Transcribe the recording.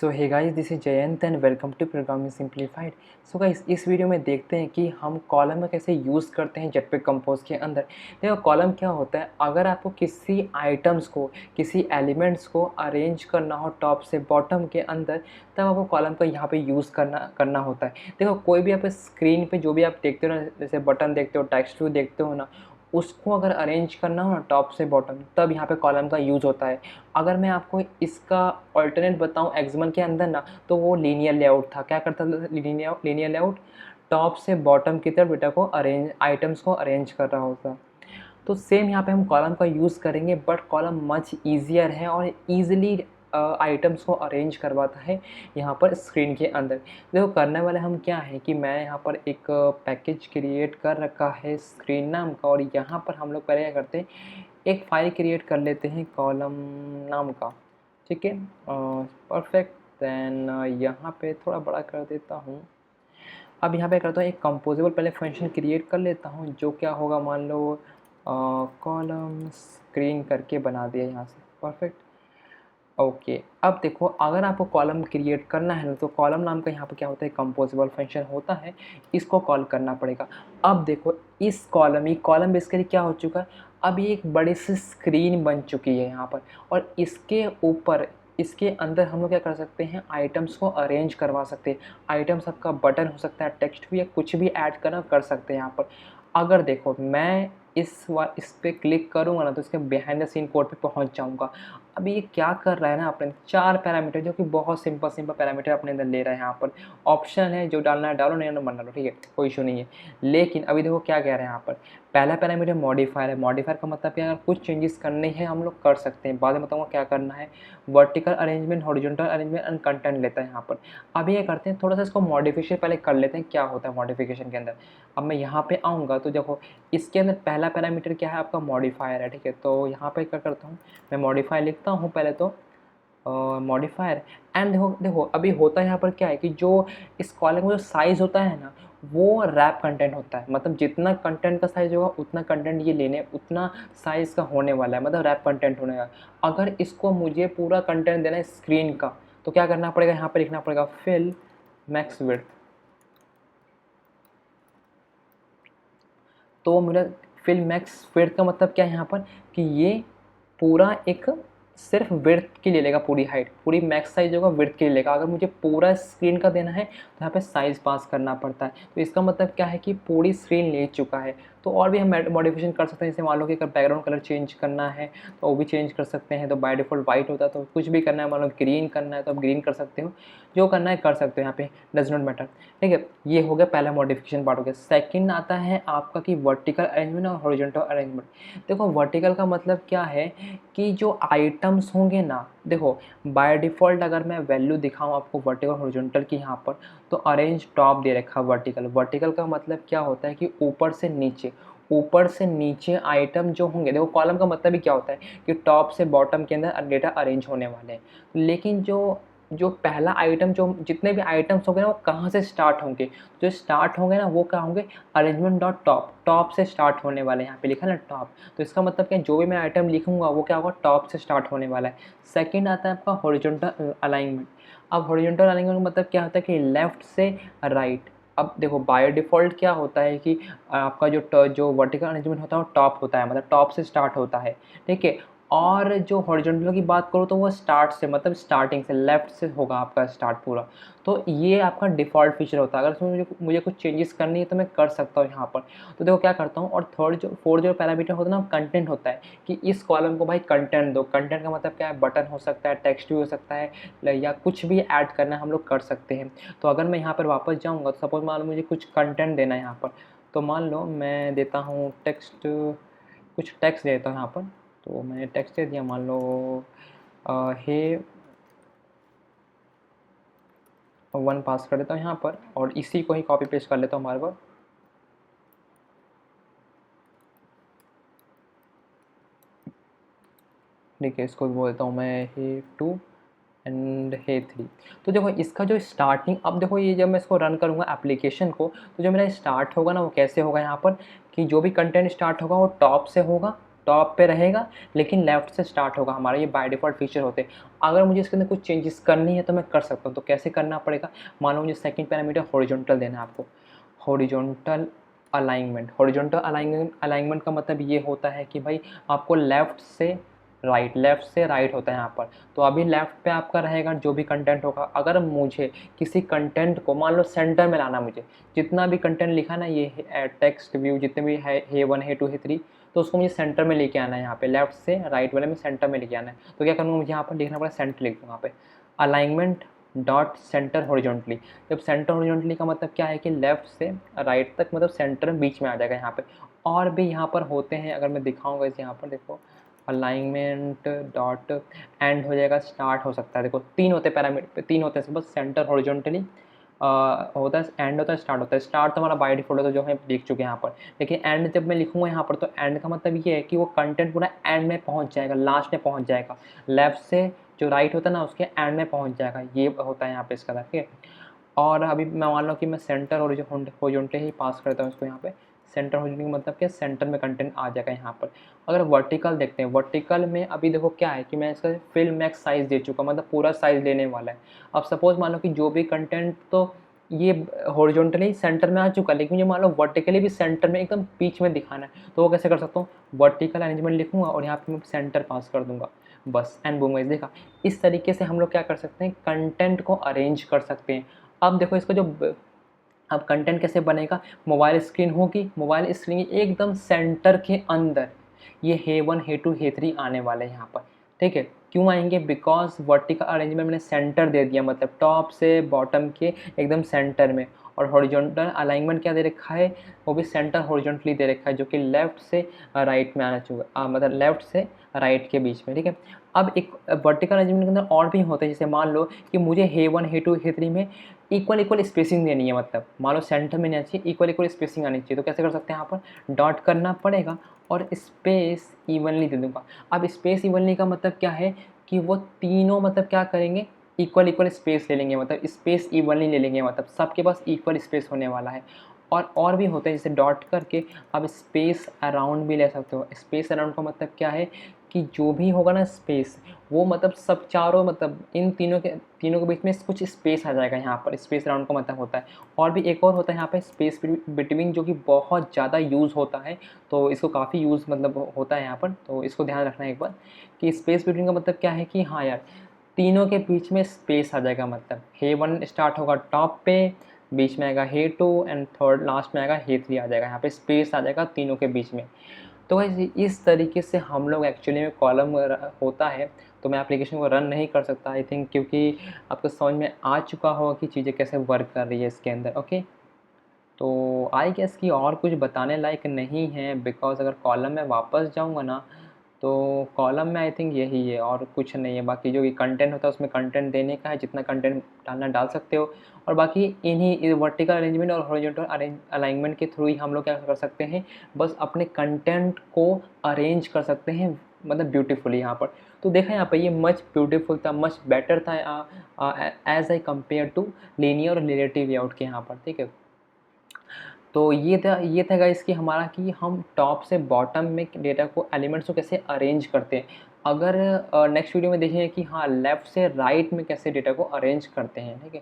So hey guys, this is Jayant and welcome to programming simplified. So guys, इस video में देखते हैं कि हम कॉलम में कैसे यूज़ करते हैं जेटपैक कंपोज के अंदर। देखो, कॉलम क्या होता है, अगर आपको किसी आइटम्स को, किसी एलिमेंट्स को अरेंज करना हो टॉप से बॉटम के अंदर, तब आपको कॉलम का यहाँ पे यूज़ करना होता है। देखो, कोई भी आप स्क्रीन पे जो भी आप देखते हो ना, जैसे बटन देखते हो, टेक्स्ट व्यू देखते हो ना, उसको अगर अरेंज करना हो ना टॉप से बॉटम, तब यहाँ पे कॉलम का यूज़ होता है। अगर मैं आपको इसका अल्टरनेट बताऊँ एक्सएमएल के अंदर ना, तो वो लीनियर लेआउट था। क्या करता था लीनियर लेआउट? टॉप से बॉटम की तरफ डेटा को आइटम्स को अरेंज कर रहा होता। तो सेम यहाँ पे हम कॉलम का यूज़ करेंगे, बट कॉलम मच ईजियर है और ईजिली आइटम्स को अरेंज करवाता है यहाँ पर स्क्रीन के अंदर। देखो, करने वाले हम क्या है कि मैं यहाँ पर एक पैकेज क्रिएट कर रखा है स्क्रीन नाम का, और यहाँ पर हम लोग पहले क्या करते हैं, एक फ़ाइल क्रिएट कर लेते हैं कॉलम नाम का। ठीक है, परफेक्ट। देन यहाँ पे थोड़ा बड़ा कर देता हूँ। अब यहाँ पे करता हूँ, एक कंपोजेबल पहले फंक्शन क्रिएट कर लेता हूँ, जो क्या होगा, मान लो कॉलम स्क्रीन करके बना दिया यहाँ से। Perfect, okay. अब देखो, अगर आपको कॉलम क्रिएट करना है ना, तो कॉलम नाम का यहाँ पर क्या होता है, कंपोजेबल फंक्शन होता है, इसको कॉल करना पड़ेगा। अब देखो, इस कॉलम बेसिकली क्या हो चुका है, अब ये एक बड़ी सी स्क्रीन बन चुकी है यहाँ पर, और इसके ऊपर, इसके अंदर हम लोग क्या कर सकते हैं, आइटम्स को अरेंज करवा सकते हैं। आइटम्स आपका बटन हो सकता है, टेक्स्ट भी, या कुछ भी ऐड करना कर सकते हैं यहाँ पर। अगर देखो, मैं इस पर क्लिक करूँगा ना, तो इसके बिहाइंड द सीन कोड पे पहुँच जाऊँगा। अब ये क्या कर रहा है ना, अपने 4 पैरामीटर, जो कि बहुत सिंपल पैरामीटर अपने अंदर ले रहा है। यहाँ पर ऑप्शन है, जो डालना है डालो, नहीं बना लो, ठीक है, कोई इशू नहीं है। लेकिन अभी देखो क्या कह रहे हैं यहाँ पर, पहला पैरामीटर मॉडिफायर है। मॉडिफायर का मतलब क्या है, अगर कुछ चेंजेस करने हैं हम लोग कर सकते हैं, बाद में बताऊँगा क्या करना है। Vertical arrangement, horizontal arrangement and content लेता है यहाँ पर। अभी ये करते हैं, थोड़ा सा इसको मॉडिफिकेशन पहले कर लेते हैं, क्या होता है मॉडिफिकेशन के अंदर। अब मैं यहाँ पे आऊँगा तो देखो, इसके अंदर पहला पैरामीटर क्या है, आपका मॉडिफायर है। ठीक है, तो यहाँ पे क्या करता हूँ, मैं मॉडिफायर लिखता हूँ पहले तो, मॉडिफायर। एंड देखो देखो अभी होता है यहाँ पर क्या है कि जो इस कॉलम का जो साइज़ होता है ना, वो रैप कंटेंट होता है। मतलब जितना कंटेंट का साइज़ होगा, उतना कंटेंट ये लेने, उतना साइज़ का होने वाला है, मतलब रैप कंटेंट होने वाला है। अगर इसको मुझे पूरा कंटेंट देना है स्क्रीन का, तो क्या करना पड़ेगा, यहाँ पर लिखना पड़ेगा फिल मैक्स विड्थ। तो मेरा फिल मैक्स विड्थ का मतलब क्या है यहाँ पर, कि ये पूरा एक सिर्फ विड्थ के लिए लेगा, पूरी हाइट, पूरी मैक्स साइज होगा विड्थ के लिए लेगा। अगर मुझे पूरा स्क्रीन का देना है, तो यहाँ पे साइज़ पास करना पड़ता है। तो इसका मतलब क्या है कि पूरी स्क्रीन ले चुका है। तो और भी हम मॉडिफिकेशन कर सकते हैं, जैसे मान लो कि अगर बैकग्राउंड कलर चेंज करना है, तो वो भी चेंज कर सकते हैं। तो बाय डिफ़ॉल्ट वाइट होता है, तो कुछ भी करना है, मान लो ग्रीन करना है, तो आप ग्रीन कर सकते हो, जो करना है कर सकते हो, यहाँ पे डज नॉट मैटर। ठीक है, ये हो गया पहला मॉडिफिकेशन पार्ट हो गया। सेकंड आता है आपका कि वर्टिकल अरेंजमेंट और हॉरिजॉन्टल अरेंजमेंट। देखो, वर्टिकल का मतलब क्या है कि जो आइटम्स होंगे ना, देखो बाय डिफ़ॉल्ट अगर मैं वैल्यू दिखाऊँ आपको वर्टिकल हॉरिजॉन्टल की यहाँ पर, तो अरेंज टॉप दे रखा वर्टिकल। वर्टिकल का मतलब क्या होता है कि ऊपर से नीचे आइटम जो होंगे। देखो, कॉलम का मतलब भी क्या होता है कि टॉप से बॉटम के अंदर डेटा अरेंज होने वाले हैं। लेकिन जो जो पहला आइटम, जो जितने भी आइटम्स होंगे ना, वो कहाँ से स्टार्ट होंगे, जो स्टार्ट होंगे ना, वो क्या होंगे, अरेंजमेंट डॉट टॉप, टॉप से स्टार्ट होने वाले हैं। यहाँ पे लिखा ना टॉप, तो इसका मतलब क्या, जो भी मैं आइटम लिखूंगा वो क्या होगा, टॉप से स्टार्ट होने वाला है। सेकंड आता है आपका हॉरिजॉन्टल अलाइनमेंट। अब हॉरिजॉन्टल अलाइनमेंट का मतलब क्या होता है कि लेफ़्ट से राइट। अब देखो, बाय डिफ़ॉल्ट क्या होता है कि आपका जो वर्टिकल अरेंजमेंट होता है वो टॉप होता है, मतलब टॉप से स्टार्ट होता है। ठीक है, और जो हॉरिजॉन्टल की बात करो, तो वो स्टार्ट से, मतलब स्टार्टिंग से, लेफ़्ट से होगा आपका स्टार्ट पूरा। तो ये आपका डिफ़ॉल्ट फीचर होता है। अगर इसमें मुझे कुछ चेंजेस करनी है, तो मैं कर सकता हूँ यहाँ पर। तो देखो क्या करता हूँ, और फोर्थ जो पैरामीटर होता है ना, कंटेंट होता है, कि इस कॉलम को भाई कंटेंट दो। कंटेंट का मतलब क्या है, बटन हो सकता है, टेक्स्ट भी हो सकता है, या कुछ भी ऐड करना हम लोग कर सकते हैं। तो अगर मैं यहाँ पर वापस जाऊँगा, तो सपोज़ मान लो मुझे कुछ कंटेंट देना है यहाँ पर, तो मान लो मैं देता हूँ टेक्स्ट, कुछ टेक्स्ट देता हूँ यहाँ पर। तो मैंने टेक्स्ट दे दिया, मान लो हे वन पास कर देता हूँ यहाँ पर, और इसी को ही कॉपी पेस्ट कर लेता हूँ बार बार। ठीक है, इसको बोल देता हूँ मैं हे टू एंड हे थ्री। तो देखो, इसका जो स्टार्टिंग, अब देखो ये जब मैं इसको रन करूँगा एप्लीकेशन को, तो जो मेरा स्टार्ट होगा ना, वो कैसे होगा यहाँ पर, कि जो भी कंटेंट स्टार्ट होगा वो टॉप से होगा, टॉप पे रहेगा लेकिन लेफ़्ट से स्टार्ट होगा, हमारा ये बाय डिफ़ॉल्ट फीचर होते हैं। अगर मुझे इसके अंदर कुछ चेंजेस करनी है तो मैं कर सकता हूँ, तो कैसे करना पड़ेगा? मान लो मुझे सेकंड पैरामीटर हॉरिजॉन्टल देना है आपको, हॉरिजॉन्टल अलाइनमेंट का मतलब ये होता है कि भाई आपको लेफ़्ट से राइट होता है यहाँ पर। तो अभी लेफ़्ट पे आपका रहेगा जो भी कंटेंट होगा। अगर मुझे किसी कंटेंट को मान लो सेंटर में लाना, मुझे जितना भी कंटेंट लिखा ना ये टेक्स्ट व्यू जितने भी है, हे 1 हे 2 हे 3, तो उसको मुझे सेंटर में लेके आना है। यहाँ पे लेफ़्ट से राइट वाले में सेंटर में लेके आना है। तो क्या करूँगा, मुझे यहाँ पर लिखना पड़ेगा, सेंटर लिख दूँगा यहाँ पे, अलाइनमेंट डॉट सेंटर हॉरिजॉन्टली। जब सेंटर हॉरिजॉन्टली का मतलब क्या है कि लेफ़्ट से राइट तक मतलब सेंटर बीच में आ जाएगा यहाँ पे। और भी यहाँ पर होते हैं, अगर मैं दिखाऊँगा इसे, यहाँ पर देखो अलाइनमेंट डॉट एंड हो जाएगा, स्टार्ट हो सकता है। देखो 3 होते हैं पैरामीटर, 3 होते हैं बस, सेंटर हॉरिजॉन्टली होता है, एंड होता है, स्टार्ट होता है। स्टार्ट तो हमारा बाय डिफ़ॉल्ट होता है जो हम देख चुके हैं यहाँ पर। लेकिन एंड जब मैं लिखूँगा यहाँ पर, तो एंड का मतलब ये है कि वो कंटेंट पूरा एंड में पहुँच जाएगा, लास्ट में पहुँच जाएगा। लेफ़्ट से जो राइट होता है ना उसके एंड में पहुँच जाएगा, ये होता है यहाँ पे इसका, ठीक है। और अभी मैं मान लो कि मैं सेंटर हॉरिजॉन्टल ही पास करता हूँ इसको यहाँ पे। सेंटर हॉरिजॉन्टल का मतलब क्या, सेंटर में कंटेंट आ जाएगा यहाँ पर। अगर वर्टिकल देखते हैं, वर्टिकल में अभी देखो क्या है कि मैं इसका फिल मैक्स साइज़ दे चुका, मतलब पूरा साइज़ लेने वाला है। अब सपोज़ मान लो कि जो भी कंटेंट, तो ये हॉरिजॉन्टली सेंटर में आ चुका है, लेकिन मुझे मान लो वर्टिकली भी सेंटर में एकदम बीच में दिखाना है, तो वो कैसे कर सकता हूँ? वर्टिकल अरेंजमेंट लिखूँगा और यहाँ पे मैं सेंटर पास कर दूँगा, बस एंड बूम गाइस। देखा, इस तरीके से हम लोग क्या कर सकते हैं, कंटेंट को अरेंज कर सकते हैं। अब देखो इसका जो अब कंटेंट कैसे बनेगा, मोबाइल स्क्रीन होगी, मोबाइल स्क्रीन के एकदम सेंटर के अंदर ये हे 1 हे 2 हे 3 आने वाले हैं यहाँ पर, ठीक है। क्यों आएंगे? बिकॉज वर्टिकल अरेंजमेंट मैंने सेंटर दे दिया, मतलब टॉप से बॉटम के एकदम सेंटर में। और हॉरिजॉन्टल अलाइनमेंट क्या दे रखा है, वो भी सेंटर हॉरिजॉन्टली दे रखा है, जो कि लेफ़्ट से राइट में आना चाहिए, मतलब लेफ़्ट से राइट के बीच में, ठीक है। अब एक वर्टिकल अरेंजमेंट के अंदर और भी होते हैं, जैसे मान लो कि मुझे हे 1 हे 2 हे 3 में इक्वल स्पेसिंग देनी है, मतलब मान लो सेंटर में नहीं आनी चाहिए, इक्वल स्पेसिंग आनी चाहिए। तो कैसे कर सकते हैं, यहाँ पर डॉट करना पड़ेगा और स्पेस इवनली दे दूँगा। अब स्पेस इवनली का मतलब क्या है कि वो तीनों मतलब क्या करेंगे, इक्वल स्पेस ले लेंगे, मतलब स्पेस इवनली ले लेंगे, मतलब सबके पास इक्वल स्पेस होने वाला है। और भी होते हैं, जैसे डॉट करके आप स्पेस अराउंड भी ले सकते हो। स्पेस अराउंड का मतलब क्या है कि जो भी होगा ना स्पेस, वो मतलब सब चारों, मतलब इन तीनों के बीच में कुछ स्पेस आ जाएगा यहाँ पर, स्पेस अराउंड का मतलब होता है। और भी एक और होता है यहाँ पे, स्पेस बिटवीन, जो कि बहुत ज़्यादा यूज़ होता है, तो इसको काफ़ी यूज़ मतलब होता है यहाँ पर, तो इसको ध्यान रखना है एक बार कि स्पेस बिटवीन का मतलब क्या है कि हाँ यार, तीनों के बीच में स्पेस आ जाएगा, मतलब हे 1 स्टार्ट होगा टॉप पे, बीच में आएगा हे 2 एंड थर्ड लास्ट में आएगा हे 3 आ जाएगा, यहाँ पे स्पेस आ जाएगा तीनों के बीच में। तो वैसे इस तरीके से हम लोग एक्चुअली में कॉलम होता है, तो मैं एप्लीकेशन को रन नहीं कर सकता आई थिंक, क्योंकि आपको समझ में आ चुका होगा कि चीज़ें कैसे वर्क कर रही है इसके अंदर, ओके। तो आई गेस कि और कुछ बताने लायक नहीं है, बिकॉज़ अगर कॉलम में वापस जाऊँगा ना, तो कॉलम में आई थिंक यही है और कुछ नहीं है। बाकी जो ये कंटेंट होता है उसमें कंटेंट देने का है, जितना कंटेंट डालना डाल सकते हो। और बाकी इन्हीं वर्टिकल अरेंजमेंट और हॉरिजॉन्टल अलाइनमेंट के थ्रू ही हम लोग क्या कर सकते हैं, बस अपने कंटेंट को अरेंज कर सकते हैं, मतलब ब्यूटीफुली यहाँ पर। तो देखा यहाँ पे ये मच ब्यूटीफुल था, मच बेटर था as I compare to linear और रिलेटिव लेआउट के यहाँ पर, ठीक है। तो ये था गाइस कि हमारा कि हम टॉप से बॉटम में डेटा को, एलिमेंट्स को कैसे अरेंज करते हैं। अगर नेक्स्ट वीडियो में देखेंगे कि हाँ, लेफ़्ट से राइट में कैसे डेटा को अरेंज करते हैं, ठीक है।